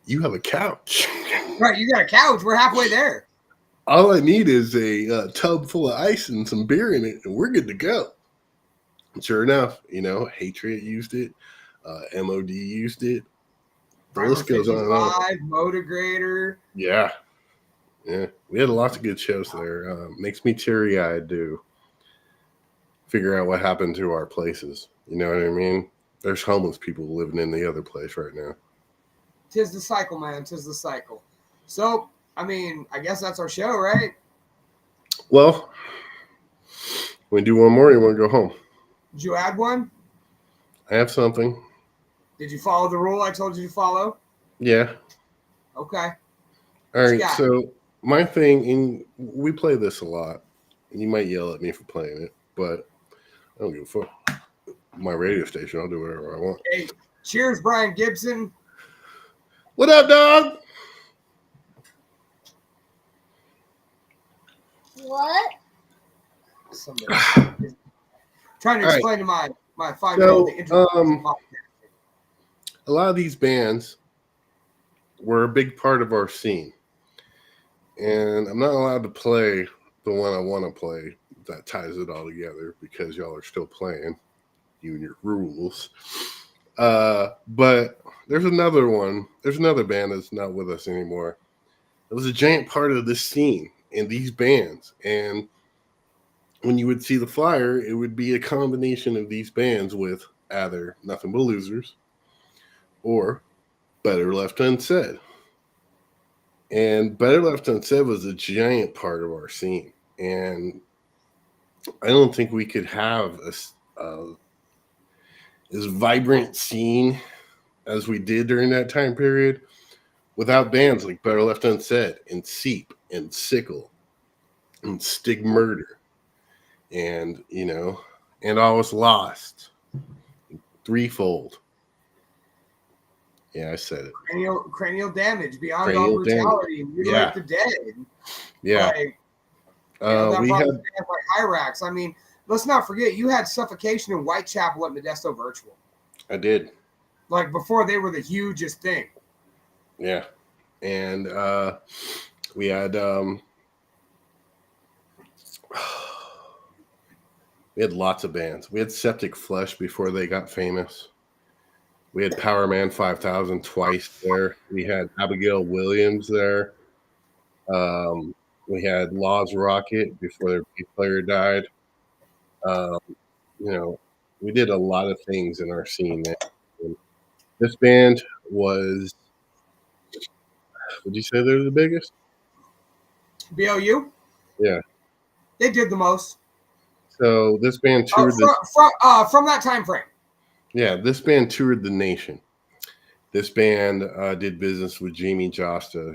you have a couch. Right, you got a couch. We're halfway there. All I need is a tub full of ice and some beer in it, and we're good to go. And sure enough, Hatred used it. MOD used it. The list goes on and on. Motigrator. Yeah. We had lots of good shows there. Makes me teary-eyed to figure out what happened to our places. You know what I mean? There's homeless people living in the other place right now. Tis the cycle, man. Tis the cycle. So, I mean, I guess that's our show, right? Well, we do one more. You want to go home? Did you add one? I have something. Did you follow the rule I told you to follow? Yeah. Okay. All right. So my thing, and we play this a lot. You might yell at me for playing it, but I don't give a fuck. My radio station, I'll do whatever I want. Hey, cheers, Brian Gibson. What up, dog? What? Trying to explain to my 5-year-old the interest. A lot of these bands were a big part of our scene. And I'm not allowed to play the one I want to play that ties it all together because y'all are still playing. You and your rules. But there's another one. There's another band that's not with us anymore. It was a giant part of this scene and these bands. And when you would see the flyer, it would be a combination of these bands with either Nothing But Losers or Better Left Unsaid. And Better Left Unsaid was a giant part of our scene. And I don't think we could have as vibrant scene as we did during that time period without bands like Better Left Unsaid and Seep and Sickle and Stig Murder and, and All Was Lost. Threefold. Yeah, I said it. Cranial damage, beyond all brutality, mutilate the dead. Yeah. Like, we had like Hyrax. I mean, let's not forget you had Suffocation in Whitechapel at Modesto Virtual. I did. Like before they were the hugest thing. Yeah. And we had lots of bands. We had Septic Flesh before they got famous. We had Powerman 5000 twice there. We had Abigail Williams there. We had Laws Rocket before their bass player died. You know, we did a lot of things in our scene. And this band was, would you say they're the biggest? BOU? Yeah. They did the most. So this band toured from that time frame. Yeah, this band toured the nation. This band did business with Jamie Josta,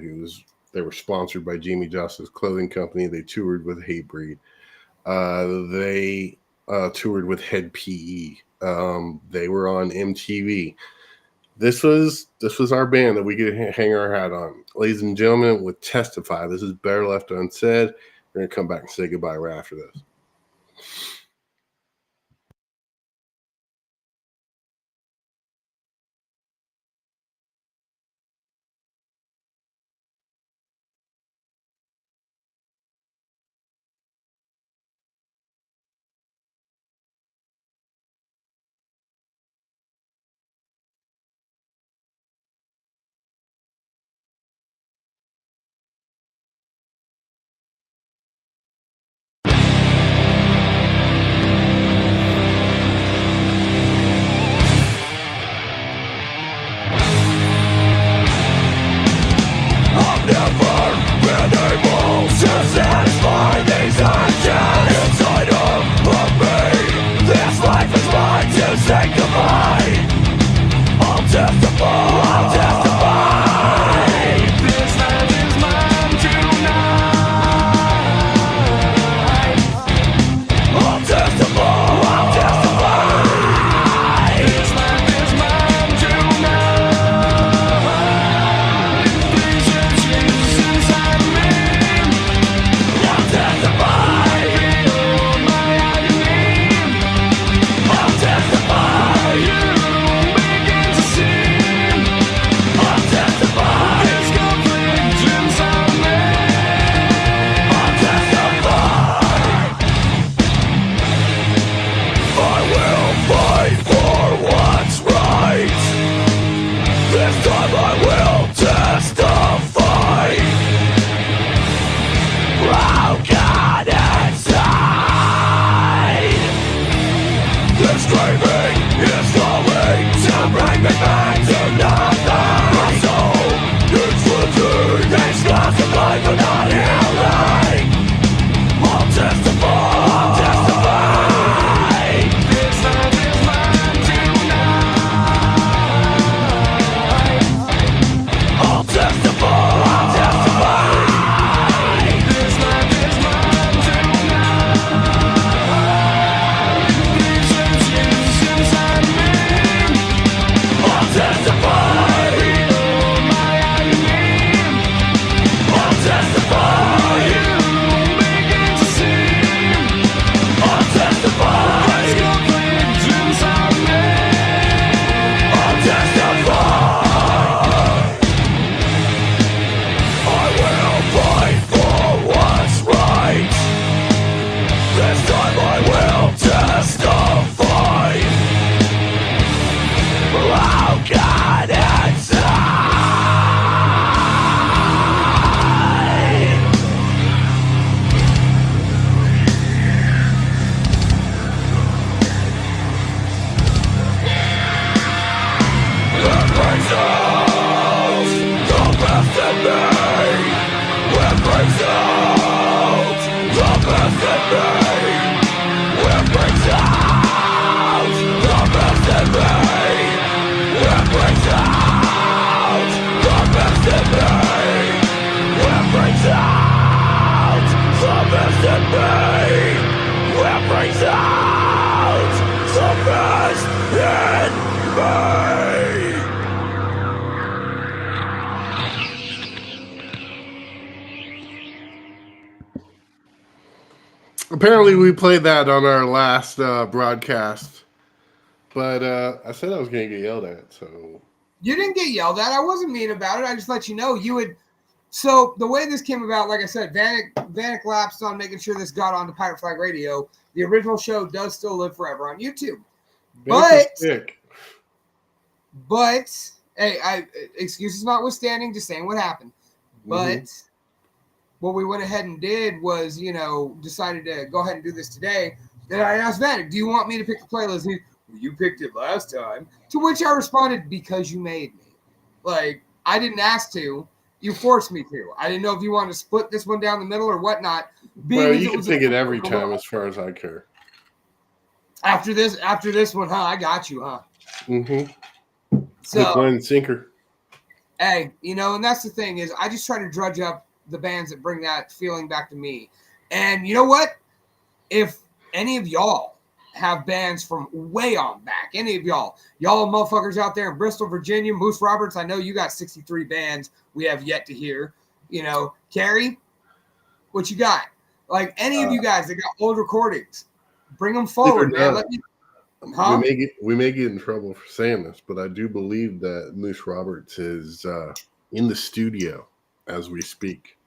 they were sponsored by Jamie Josta's clothing company. They toured with Hatebreed. They toured with Head PE. They were on MTV. This was our band that we could hang our hat on. Ladies and gentlemen, with Testify. This is Better Left Unsaid. We're going to come back and say goodbye right after this. Apparently, we played that on our last broadcast, but I said I was going to get yelled at, so... You didn't get yelled at. I wasn't mean about it. I just let you know you would... So, the way this came about, like I said, Vanek lapsed on making sure this got onto Pirate Flag Radio. The original show does still live forever on YouTube. But But hey, excuses notwithstanding, just saying what happened. But what we went ahead and did was, decided to go ahead and do this today. Then I asked Vanek, do you want me to pick the playlist? Well, you picked it last time. To which I responded, because you made me. Like, I didn't ask to. You forced me to. I didn't know if you wanted to split this one down the middle or whatnot. Bro, you can pick it every time as far as I care. After this one, huh? I got you, huh? So, hook, line, and sinker. Hey, and that's the thing is I just try to drudge up the bands that bring that feeling back to me. And you know what? If any of y'all have bands from way on back, any of y'all motherfuckers out there in Bristol, Virginia, Moose Roberts, I know you got 63 bands we have yet to hear. Carrie, what you got? Like any of you guys that got old recordings, bring them forward, man. We may get in trouble for saying this, but I do believe that Moose Roberts is in the studio as we speak.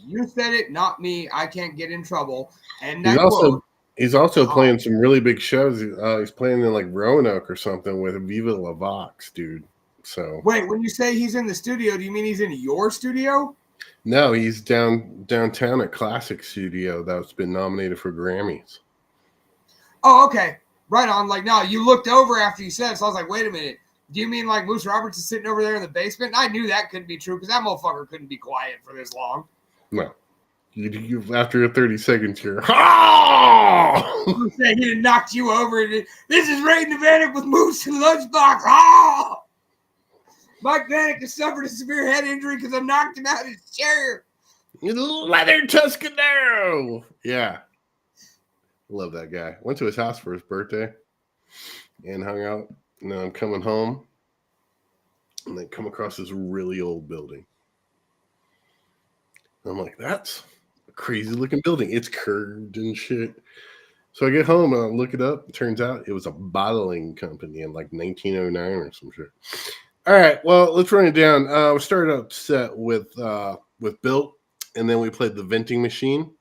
You said it, not me. I can't get in trouble. And he's also playing some really big shows. He's playing in like Roanoke or something with Viva La Vox, dude. So wait, when you say he's in the studio, do you mean he's in your studio? No, he's downtown at Classic Studio that's been nominated for Grammys. Oh, okay. Right on. Like, no, you looked over after you said it, so I was like, wait a minute. Do you mean like Moose Roberts is sitting over there in the basement? And I knew that couldn't be true because that motherfucker couldn't be quiet for this long. No. You after 30 seconds, you're oh! He done knocked you over. This is Raiden Vanek with Moose and Lunchbox. Oh! Mike Vanek has suffered a severe head injury because I knocked him out of his chair. Leather Tuscanero. Yeah. Love that guy. Went to his house for his birthday and hung out. And then I'm coming home and then come across this really old building. I'm like, that's a crazy looking building. It's curved and shit. So I get home and I look it up. It turns out it was a bottling company in like 1909 or some shit. All right, well, let's run it down. We started out set with Built, and then we played The Venting Machine.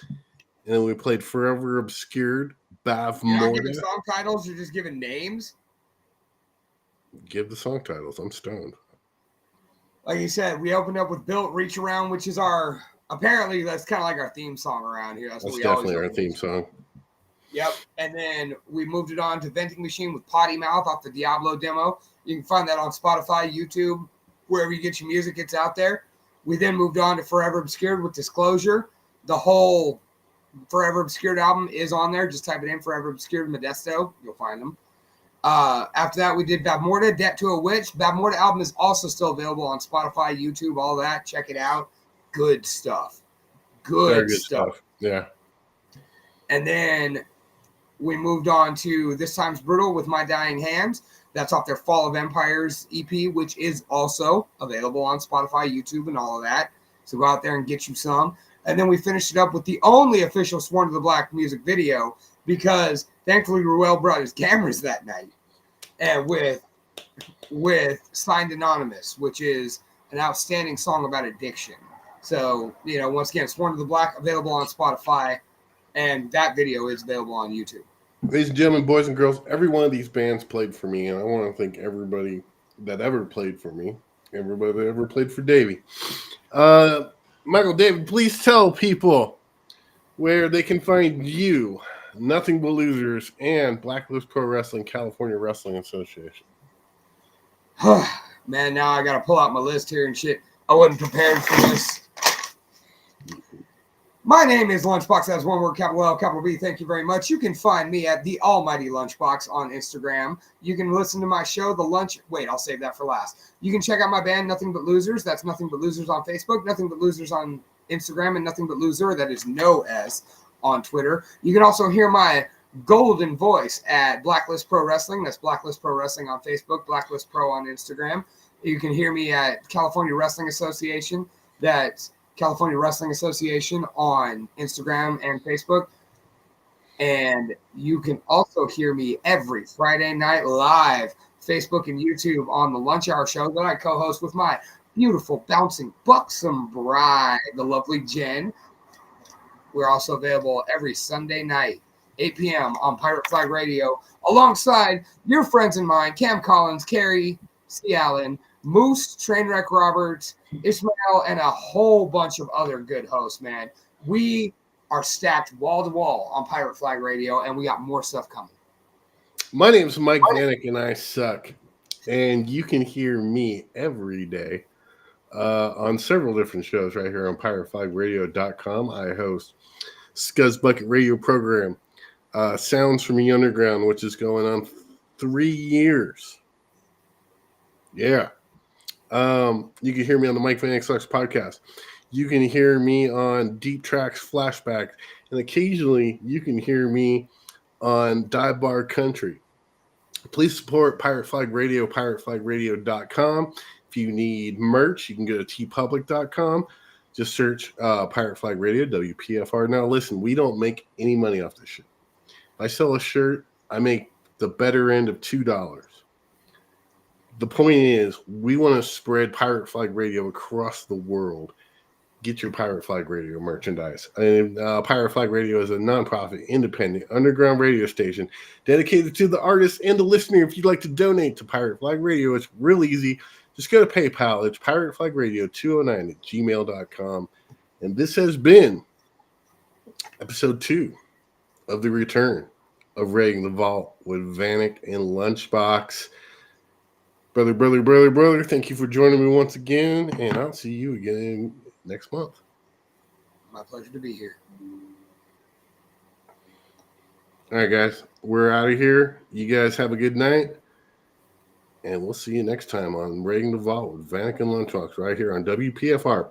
And then we played Forever Obscured, Bav You're not Morda. giving song titles, you're just giving names? Give the song titles. I'm stoned. Like you said, we opened up with Built Reach Around, which is apparently that's kind of like our theme song around here. That's definitely our theme song. Yep. And then we moved it on to Venting Machine with Potty Mouth off the Diablo demo. You can find that on Spotify, YouTube, wherever you get your music, it's out there. We then moved on to Forever Obscured with Disclosure. The whole Forever Obscured album is on there. Just type it in, Forever Obscured Modesto. You'll find them. After that, we did Bav Morda, Debt to a Witch. Bav Morda album is also still available on Spotify, YouTube, all that. Check it out. Good stuff. Good stuff. Yeah. And then we moved on to This Time's Brutal with My Dying Hands. That's off their Fall of Empires EP, which is also available on Spotify, YouTube, and all of that. So go out there and get you some. And then we finished it up with the only official Sworn to the Black music video because thankfully Ruel brought his cameras that night. And with Signed Anonymous, which is an outstanding song about addiction. So, once again, Sworn to the Black available on Spotify, and that video is available on YouTube. Ladies and gentlemen, boys and girls, every one of these bands played for me, and I want to thank everybody that ever played for me, everybody that ever played for Davey. Michael, David, please tell people where they can find you, Nothing But Losers, and Blacklist Pro Wrestling, California Wrestling Association. Man, now I got to pull out my list here and shit. I wasn't prepared for this. My name is Lunchbox. That's one word, capital L, capital B. Thank you very much. You can find me at The Almighty Lunchbox on Instagram. You can listen to my show, I'll save that for last. You can check out my band, Nothing But Losers. That's Nothing But Losers on Facebook, Nothing But Losers on Instagram, and Nothing But Loser, that is no S, on Twitter. You can also hear my golden voice at Blacklist Pro Wrestling. That's Blacklist Pro Wrestling on Facebook, Blacklist Pro on Instagram. You can hear me at California Wrestling Association. That's California Wrestling Association on Instagram and Facebook. And you can also hear me every Friday night live, Facebook and YouTube, on the Lunch Hour Show that I co-host with my beautiful, bouncing, buxom bride, the lovely Jen. We're also available every Sunday night. 8 p.m. on Pirate Flag Radio, alongside your friends and mine, Cam Collins, Carrie, C. Allen, Moose, Trainwreck Roberts, Ishmael, and a whole bunch of other good hosts, man. We are stacked wall to wall on Pirate Flag Radio, and we got more stuff coming. My name's Mike Vanek, and I suck. And you can hear me every day on several different shows right here on pirateflagradio.com. I host Skuzzbucket radio program, Sounds from the Underground, which is going on 3 years. Yeah. You can hear me on the Mike Vanek Sucks podcast. You can hear me on Deep Tracks Flashback, and occasionally you can hear me on Dive Bar Country. Please support Pirate Flag Radio, pirateflagradio.com. If you need merch, you can go to tpublic.com. Just search Pirate Flag Radio, WPFR. Now, listen, we don't make any money off this shit. If I sell a shirt, I make the better end of $2. The point is, we want to spread Pirate Flag Radio across the world. Get your Pirate Flag Radio merchandise. And Pirate Flag Radio is a nonprofit, independent, underground radio station dedicated to the artist and the listener. If you'd like to donate to Pirate Flag Radio, it's real easy. Just go to PayPal. It's pirateflagradio209 at gmail.com. And this has been episode 2 of the return of Raiding the Vault with Vanek and Lunchbox. Brother, thank you for joining me once again, and I'll see you again next month. My pleasure to be here. All right, guys, we're out of here. You guys have a good night, and we'll see you next time on Raiding the Vault with Vanek and Lunchbox right here on WPFR.